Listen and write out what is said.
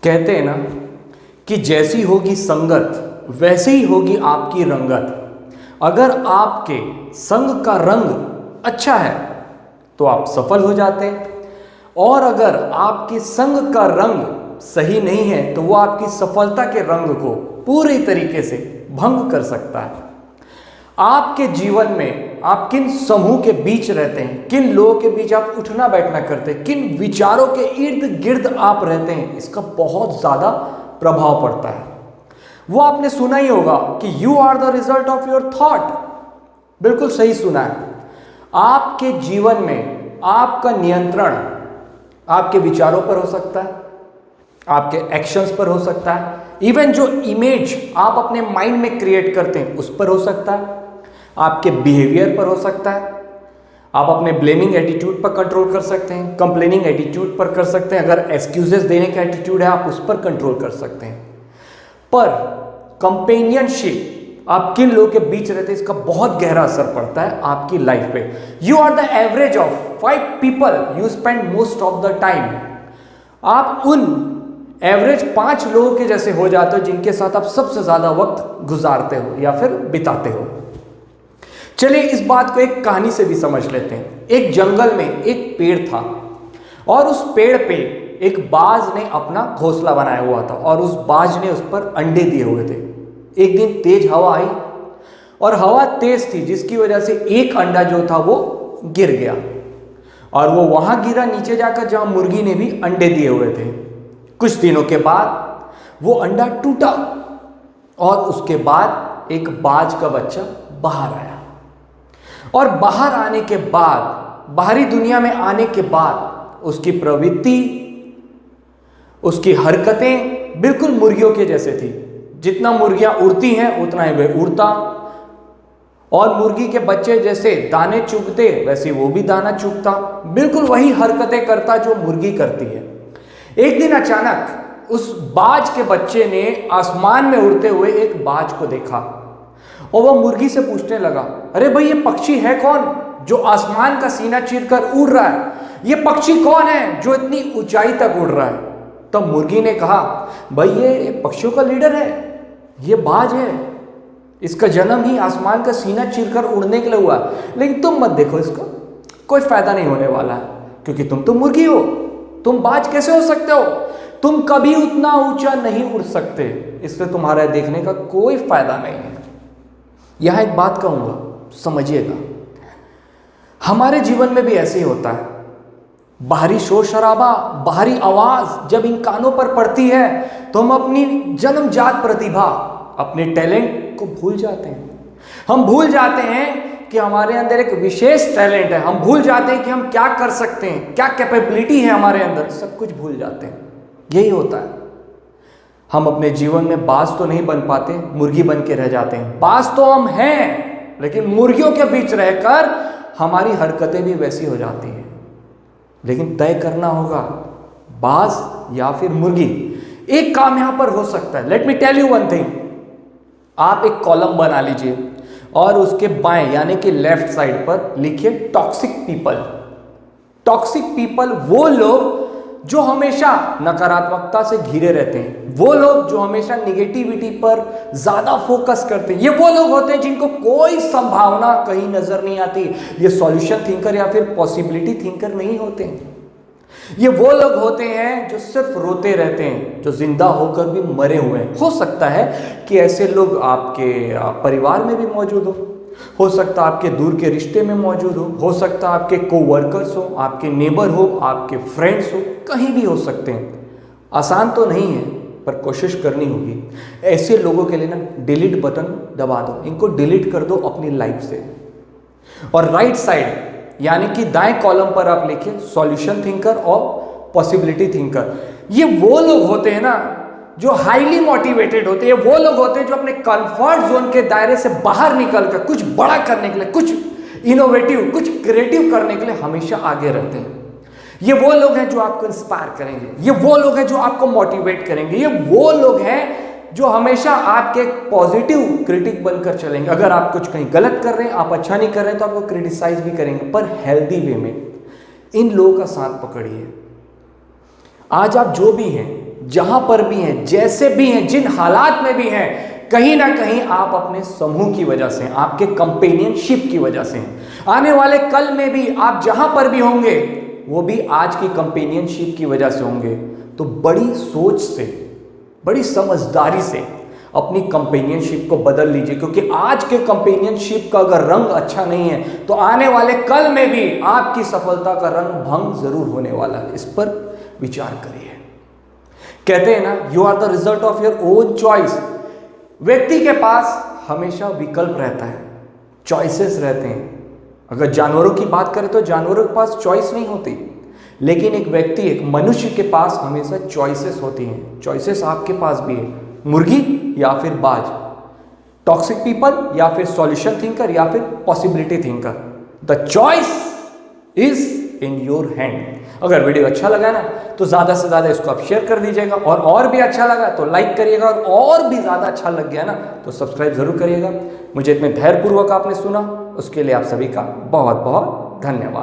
कहते हैं ना कि जैसी होगी संगत वैसे ही होगी आपकी रंगत। अगर आपके संग का रंग अच्छा है तो आप सफल हो जाते हैं, और अगर आपके संग का रंग सही नहीं है तो वो आपकी सफलता के रंग को पूरी तरीके से भंग कर सकता है। आपके जीवन में आप किन समूह के बीच रहते हैं, किन लोगों के बीच आप उठना बैठना करते हैं, किन विचारों के इर्द गिर्द आप रहते हैं, इसका बहुत ज़्यादा प्रभाव पड़ता है। वो आपने सुना ही होगा कि you are the result of your thought. बिल्कुल सही सुना है। आपके जीवन में आपका नियंत्रण आपके विचारों पर हो सकता है, आपके एक्शंस पर हो सकता है, इवन जो इमेज आप अपने माइंड में क्रिएट करते हैं उस पर हो सकता है, आपके बिहेवियर पर हो सकता है। आप अपने ब्लेमिंग एटीट्यूड पर कंट्रोल कर सकते हैं, कंप्लेनिंग एटीट्यूड पर कर सकते हैं, अगर एक्सक्यूजेस देने का एटीट्यूड है आप उस पर कंट्रोल कर सकते हैं। पर कंपेनियनशिप, आप किन लोगों के बीच रहते हैं, इसका बहुत गहरा असर पड़ता है आपकी लाइफ पे। You are the average of 5 people you spend most of the time. आप उन एवरेज 5 लोगों के जैसे हो जाते हो जिनके साथ आप सबसे ज्यादा वक्त गुजारते हो या फिर बिताते हो। चलिए इस बात को एक कहानी से भी समझ लेते हैं। एक जंगल में एक पेड़ था और उस पेड़ पे एक बाज ने अपना घोंसला बनाया हुआ था और उस बाज ने उस पर अंडे दिए हुए थे। एक दिन तेज हवा आई और हवा तेज थी जिसकी वजह से एक अंडा जो था वो गिर गया और वो वहां गिरा नीचे जाकर जहां मुर्गी ने भी अंडे दिए हुए थे। कुछ दिनों के बाद वो अंडा टूटा और उसके बाद एक बाज का बच्चा बाहर आया और बाहर आने के बाद, बाहरी दुनिया में आने के बाद उसकी प्रवृत्ति, उसकी हरकतें बिल्कुल मुर्गियों के जैसे थी। जितना मुर्गियां उड़ती हैं उतना ही वह उड़ता, और मुर्गी के बच्चे जैसे दाने चुगते वैसे वो भी दाना चुगता, बिल्कुल वही हरकतें करता जो मुर्गी करती है। एक दिन अचानक उस बाज के बच्चे ने आसमान में उड़ते हुए एक बाज को देखा और वह मुर्गी से पूछने लगा, अरे भाई ये पक्षी है कौन जो आसमान का सीना चीरकर उड़ रहा है? ये पक्षी कौन है जो इतनी ऊंचाई तक उड़ रहा है? तब मुर्गी ने कहा, भाई ये पक्षियों का लीडर है, ये बाज है, इसका जन्म ही आसमान का सीना चीरकर उड़ने के लिए हुआ। लेकिन तुम मत देखो इसको, कोई फायदा नहीं होने वाला है क्योंकि तुम तो मुर्गी हो, तुम बाज कैसे हो सकते हो? तुम कभी उतना ऊंचा नहीं उड़ सकते, इसलिए तुम्हारा देखने का कोई फायदा नहीं है। यहां एक बात कहूंगा, समझिएगा, हमारे जीवन में भी ऐसे ही होता है। बाहरी शोर शराबा, बाहरी आवाज जब इन कानों पर पड़ती है तो हम अपनी जन्मजात प्रतिभा, अपने टैलेंट को भूल जाते हैं। हम भूल जाते हैं कि हमारे अंदर एक विशेष टैलेंट है, हम भूल जाते हैं कि हम क्या कर सकते हैं, क्या कैपेबिलिटी है हमारे अंदर, सब कुछ भूल जाते हैं। यही होता है, हम अपने जीवन में बाज तो नहीं बन पाते, मुर्गी बन के रह जाते हैं। बाज तो हम हैं लेकिन मुर्गियों के बीच रहकर हमारी हरकतें भी वैसी हो जाती हैं। लेकिन तय करना होगा बाज या फिर मुर्गी। एक काम यहां पर हो सकता है, let me tell you one thing. आप एक कॉलम बना लीजिए और उसके बाएं यानी कि लेफ्ट साइड पर लिखिए टॉक्सिक पीपल। टॉक्सिक पीपल वो लोग जो हमेशा नकारात्मकता से घिरे रहते हैं, वो लोग जो हमेशा निगेटिविटी पर ज्यादा फोकस करते हैं, ये वो लोग होते हैं जिनको कोई संभावना कहीं नजर नहीं आती। ये सॉल्यूशन थिंकर या फिर पॉसिबिलिटी थिंकर नहीं होते हैं। ये वो लोग होते हैं जो सिर्फ रोते रहते हैं, जो जिंदा होकर भी मरे हुए हैं। हो सकता है कि ऐसे लोग आपके परिवार में भी मौजूद हो सकता है आपके दूर के रिश्ते में मौजूद हो सकता है आपके कोवर्कर्स हो, आपके नेबर हो, आपके फ्रेंड्स हो, कहीं भी हो सकते हैं। आसान तो नहीं है पर कोशिश करनी होगी। ऐसे लोगों के लिए ना डिलीट बटन दबा दो, इनको डिलीट कर दो अपनी लाइफ से। और राइट साइड यानी कि दाएं कॉलम पर आप लिखिए सॉल्यूशन थिंकर और पॉसिबिलिटी थिंकर। ये वो लोग होते हैं ना जो हाईली मोटिवेटेड होते हैं, वो लोग होते हैं जो अपने कंफर्ट जोन के दायरे से बाहर निकलकर कुछ बड़ा करने के लिए, कुछ इनोवेटिव, कुछ क्रिएटिव करने के लिए हमेशा आगे रहते हैं। ये वो लोग हैं जो आपको इंस्पायर करेंगे, ये वो लोग हैं जो आपको मोटिवेट करेंगे, ये वो लोग हैं जो हमेशा आपके एक पॉजिटिव क्रिटिक बनकर चलेंगे। अगर आप कुछ कहीं गलत कर रहे हैं, आप अच्छा नहीं कर रहे हैं तो आपको क्रिटिसाइज भी करेंगे, पर हेल्दी वे में। इन लोगों का साथ पकड़िए। आज आप जो भी हैं जहां पर भी हैं, जैसे भी हैं, जिन हालात में भी हैं, कहीं ना कहीं आप अपने समूह की वजह से, आपके कंपेनियनशिप की वजह से हैं। आने वाले कल में भी आप जहां पर भी होंगे वो भी आज की कंपेनियनशिप की वजह से होंगे। तो बड़ी सोच से, बड़ी समझदारी से अपनी कंपेनियनशिप को बदल लीजिए, क्योंकि आज के कंपेनियनशिप का अगर रंग अच्छा नहीं है तो आने वाले कल में भी आपकी सफलता का रंग भंग जरूर होने वाला है। इस पर विचार करिए। कहते हैं ना, you are the result of your own choice. व्यक्ति के पास हमेशा विकल्प रहता है, चॉइसेस रहते हैं। अगर जानवरों की बात करें तो जानवरों के पास चॉइस नहीं होती, लेकिन एक व्यक्ति, एक मनुष्य के पास हमेशा चॉइसेस होती हैं। चॉइसेस आपके पास भी है, मुर्गी या फिर बाज, टॉक्सिक पीपल या फिर सॉल्यूशन थिंकर या फिर possibility thinker. The choice is in your hand. अगर वीडियो अच्छा लगा ना तो ज़्यादा से ज़्यादा इसको आप शेयर कर दीजिएगा, और भी अच्छा लगा तो लाइक करिएगा, और भी ज़्यादा अच्छा लग गया ना तो सब्सक्राइब ज़रूर करिएगा। मुझे इतने धैर्यपूर्वक आपने सुना, उसके लिए आप सभी का बहुत बहुत धन्यवाद।